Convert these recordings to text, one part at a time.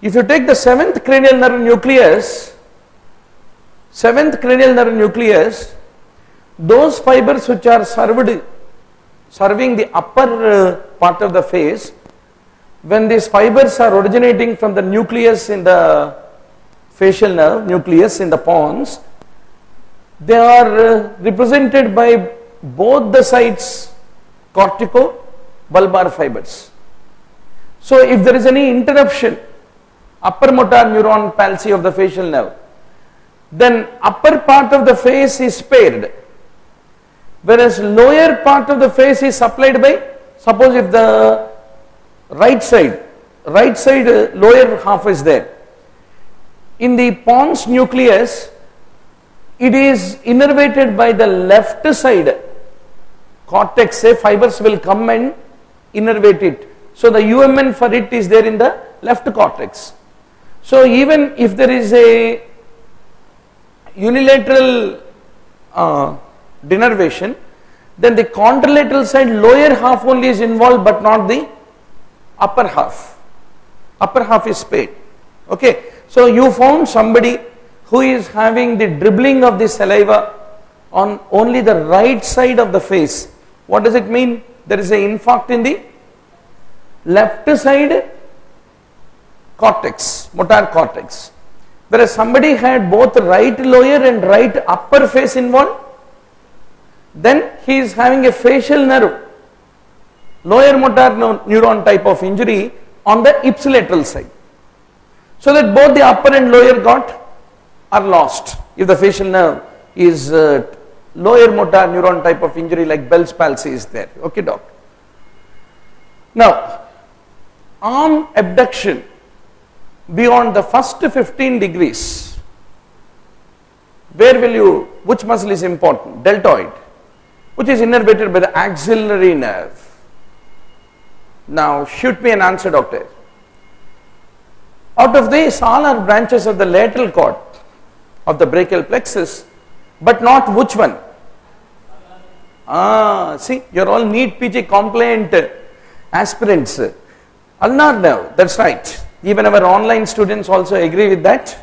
If you take the seventh cranial nerve nucleus, those fibers which are serving the upper part of the face, when these fibers are originating from the nucleus in the facial nerve nucleus in the pons, they are represented by both the sides cortico-bulbar fibers. So if there is any interruption, upper motor neuron palsy of the facial nerve, then upper part of the face is spared, whereas lower part of the face is supplied by, suppose if the right side lower half is there, in the pons nucleus it is innervated by the left side cortex, say fibers will come and innervate it. So the UMN for it is there in the left cortex. So even if there is a unilateral denervation, then the contralateral side lower half only is involved but not the upper half. Upper half is spared. Okay. So you found somebody who is having the dribbling of the saliva on only the right side of the face. What does it mean? There is an infarct in the left side cortex, motor cortex. Whereas somebody had both right lower and right upper face involved, then he is having a facial nerve, lower motor neuron type of injury on the ipsilateral side. So that both the upper and lower are lost if the facial nerve is lower motor neuron type of injury like Bell's palsy is there. Okay, doctor. Now, arm abduction beyond the first 15 degrees, which muscle is important? Deltoid, which is innervated by the axillary nerve. Now, shoot me an answer, doctor. Out of these, all are branches of the lateral cord of the brachial plexus, but not which one? See, you're all NEET PG compliant aspirants. Ulnar nerve, that's right. Even our online students also agree with that.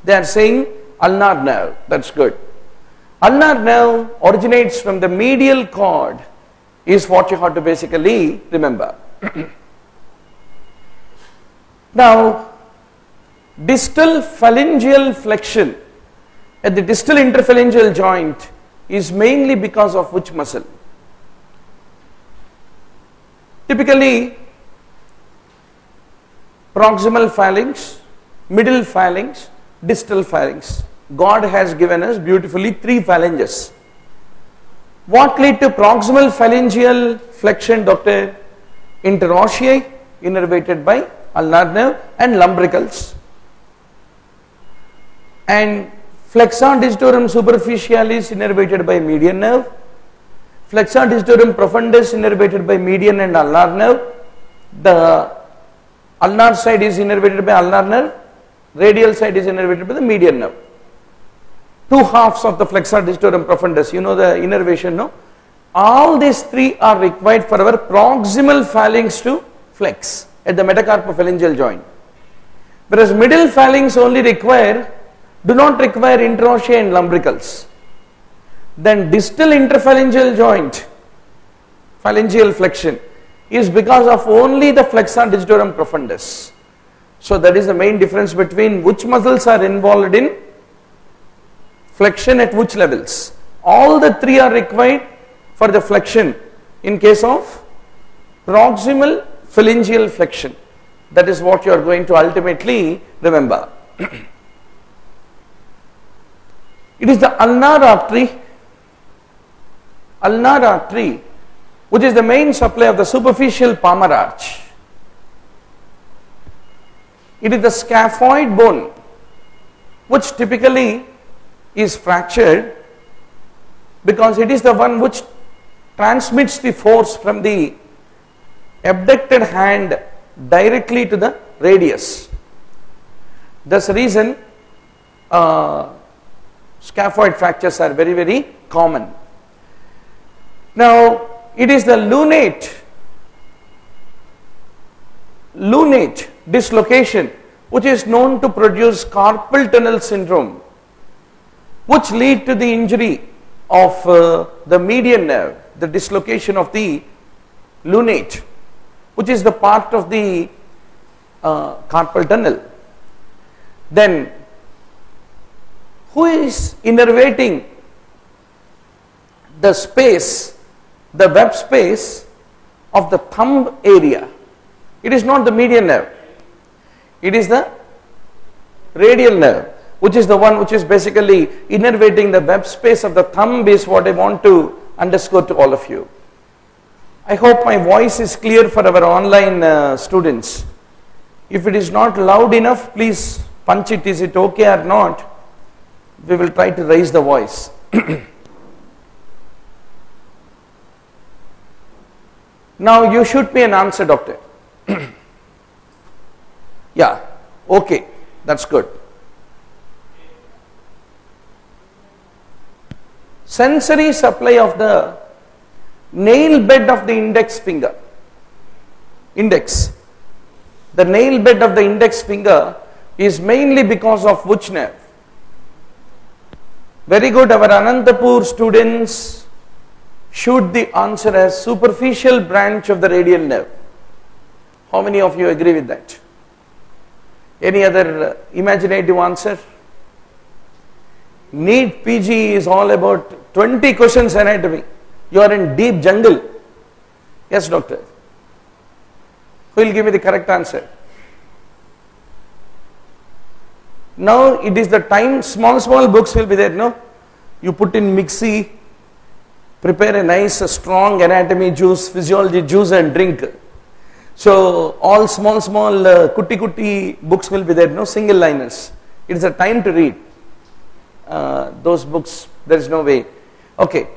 They are saying ulnar nerve, that's good. Ulnar nerve originates from the medial cord, is what you have to basically remember. Now, distal phalangeal flexion at the distal interphalangeal joint is mainly because of which muscle? Typically, proximal phalanx, middle phalanx, distal phalanx. God has given us beautifully 3 phalanges. What lead to proximal phalangeal flexion, doctor? Interossei, innervated by ulnar nerve, and lumbricals. And flexor digitorum superficialis innervated by median nerve. Flexor digitorum profundus innervated by median and ulnar nerve. The ulnar side is innervated by ulnar nerve. Radial side is innervated by the median nerve. 2 halves of the flexor digitorum profundus, you know the innervation, no? All these 3 are required for our proximal phalanx to flex at the metacarpophalangeal joint. Whereas middle phalanx only do not require interossei and lumbricals. Then distal interphalangeal joint, phalangeal flexion, is because of only the flexor digitorum profundus. So that is the main difference between which muscles are involved in flexion at which levels. All the 3 are required for the flexion in case of proximal phalangeal flexion. That is what you are going to ultimately remember. It is the ulnar artery, which is the main supply of the superficial palmar arch. It is the scaphoid bone, which typically is fractured because it is the one which transmits the force from the abducted hand directly to the radius. That's the reason scaphoid fractures are very, very common. Now, it is the lunate dislocation which is known to produce carpal tunnel syndrome, which lead to the injury of the median nerve, the dislocation of the lunate, which is the part of the carpal tunnel. Then who is innervating the space, the web space of the thumb area? It is not the median nerve, it is the radial nerve, which is the one which is basically innervating the web space of the thumb, is what I want to underscore to all of you. I hope my voice is clear for our online students. If it is not loud enough, please punch it. Is it okay or not? We will try to raise the voice. Now you shoot me an answer, doctor. Yeah, okay, that's good. Sensory supply of the nail bed of the index finger. Index. The nail bed of the index finger is mainly because of which nerve? Very good, our Anantapur students shoot the answer as superficial branch of the radial nerve. How many of you agree with that? Any other imaginative answer? NEET PG is all about 20 questions anatomy. You are in deep jungle. Yes, doctor. Who will give me the correct answer? Now it is the time, small books will be there, no? You put in mixie, prepare a nice strong anatomy juice, physiology juice and drink. So all small kutti books will be there, no? Single liners. It is a time to read. Those books, there is no way. Okay,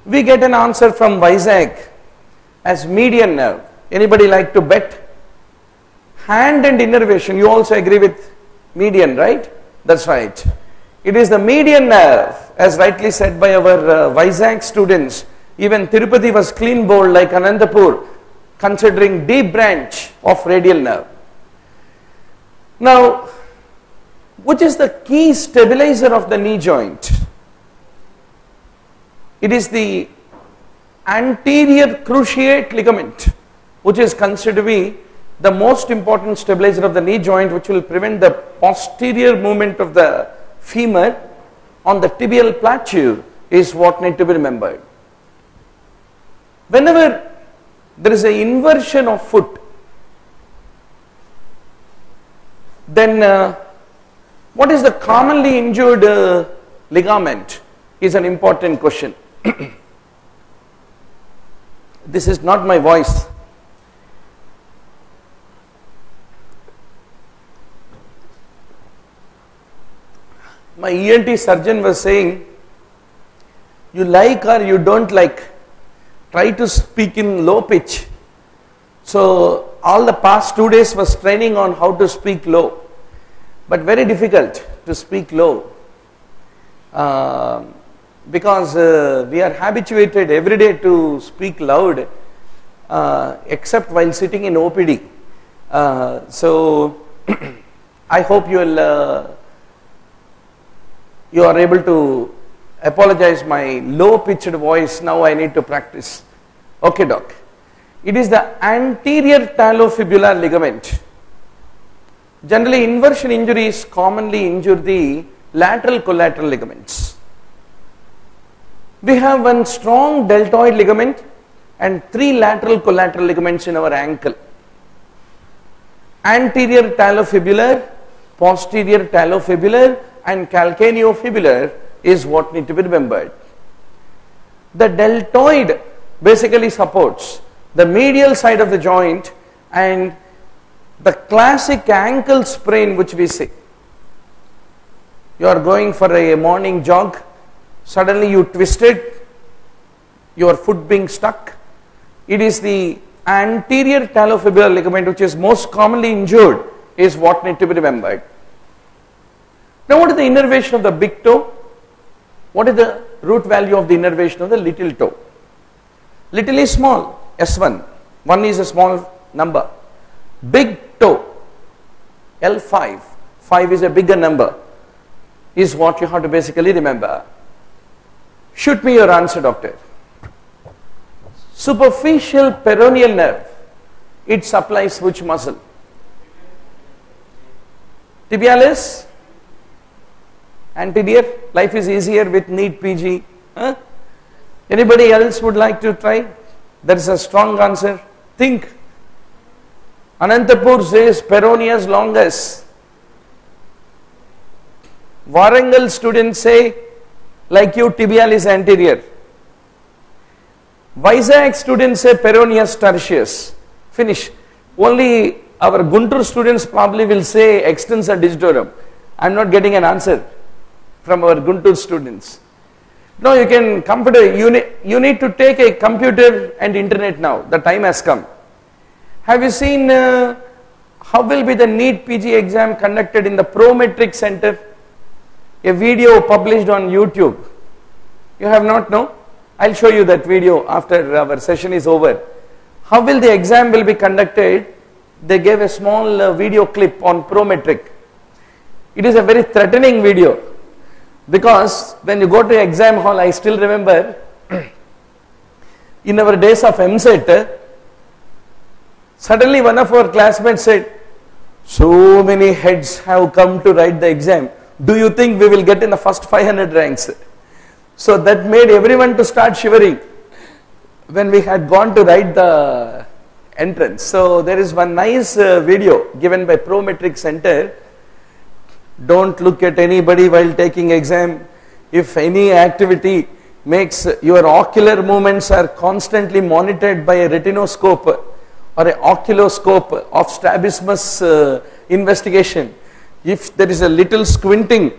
we get an answer from Vizag as median nerve. Anybody like to bet? Hand and innervation, you also agree with median, right? That's right. It is the median nerve, as rightly said by our Vizag students. Even Tirupati was clean bowled like Anantapur, considering deep branch of radial nerve. Now, which is the key stabilizer of the knee joint? It is the anterior cruciate ligament, which is considered to be the most important stabilizer of the knee joint, which will prevent the posterior movement of the femur on the tibial plateau, is what need to be remembered. Whenever there is an inversion of foot, then what is the commonly injured ligament is an important question. This is not my voice. My ENT surgeon was saying, you like or you don't like, try to speak in low pitch. So all the past 2 days was training on how to speak low, but very difficult to speak low because we are habituated every day to speak loud except while sitting in OPD. So I hope you will you are able to apologize my low pitched voice. Now I need to practice. Okay, doc. It is the anterior talofibular ligament. Generally, inversion injuries commonly injure the lateral collateral ligaments. We have one strong deltoid ligament and 3 lateral collateral ligaments in our ankle. Anterior talofibular, posterior talofibular and calcaneofibular is what need to be remembered. The deltoid basically supports the medial side of the joint and the classic ankle sprain which we see. You are going for a morning jog, suddenly you twisted, your foot being stuck. It is the anterior talofibular ligament which is most commonly injured, is what need to be remembered. Now what is the innervation of the big toe? What is the root value of the innervation of the little toe? Little is small, S1. 1 is a small number. Big toe L5, 5 is a bigger number, is what you have to basically remember. Shoot me your answer, doctor. Superficial peroneal nerve, it supplies which muscle? Tibialis? Anterior? Life is easier with NEET PG. Huh? Anybody else would like to try? That is a strong answer. Think. Anantapur says peroneus longus. Warangal students say, like you, tibialis anterior. Vizag students say peroneus tertius. Finish. Only our Guntur students probably will say extensor digitorum. I am not getting an answer from our Guntur students. Now you can you need to take a computer and internet now. The time has come. Have you seen how will be the NEET PG exam conducted in the Prometric Center? A video published on YouTube. You have not know? I'll show you that video after our session is over. How will the exam will be conducted? They gave a small video clip on Prometric. It is a very threatening video, because when you go to exam hall, I still remember in our days of MSET, suddenly one of our classmates said, so many heads have come to write the exam. Do you think we will get in the first 500 ranks? So that made everyone to start shivering when we had gone to write the entrance. So there is one nice video given by Prometric Center. Don't look at anybody while taking exam. If any activity makes your ocular movements are constantly monitored by a retinoscope or an oculoscope of strabismus investigation, if there is a little squinting,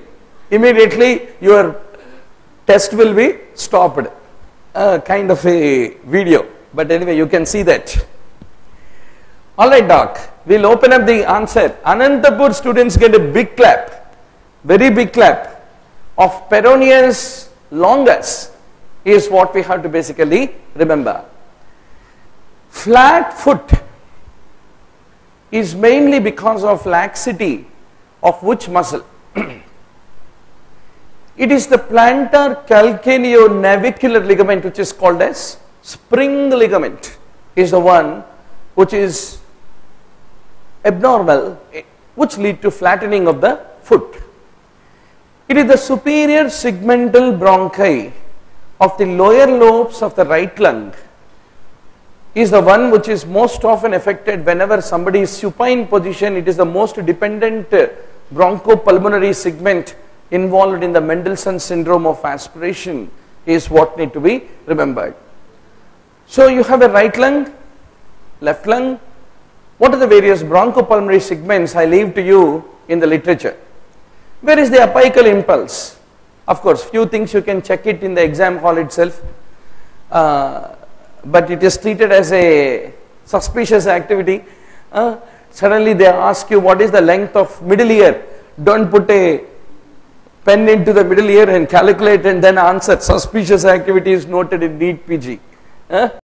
immediately your test will be stopped. Kind of a video, but anyway you can see that. Alright doc, we'll open up the answer. Anantapur students get a big clap, very big clap of peroneus longus is what we have to basically remember. Flat foot is mainly because of laxity of which muscle? It is the plantar calcaneonavicular ligament, which is called as spring ligament, is the one which is abnormal, which lead to flattening of the foot. It is the superior segmental bronchi of the lower lobes of the right lung is the one which is most often affected whenever somebody is supine position. It is the most dependent bronchopulmonary segment involved in the Mendelssohn syndrome of aspiration is what need to be remembered. So you have a right lung, left lung. What are the various bronchopulmonary segments? I leave to you in the literature. Where is the apical impulse? Of course, few things you can check it in the exam hall itself, but it is treated as a suspicious activity. Suddenly they ask you what is the length of middle ear. Don't put a pen into the middle ear and calculate and then answer. Suspicious activity is noted in NEET PG.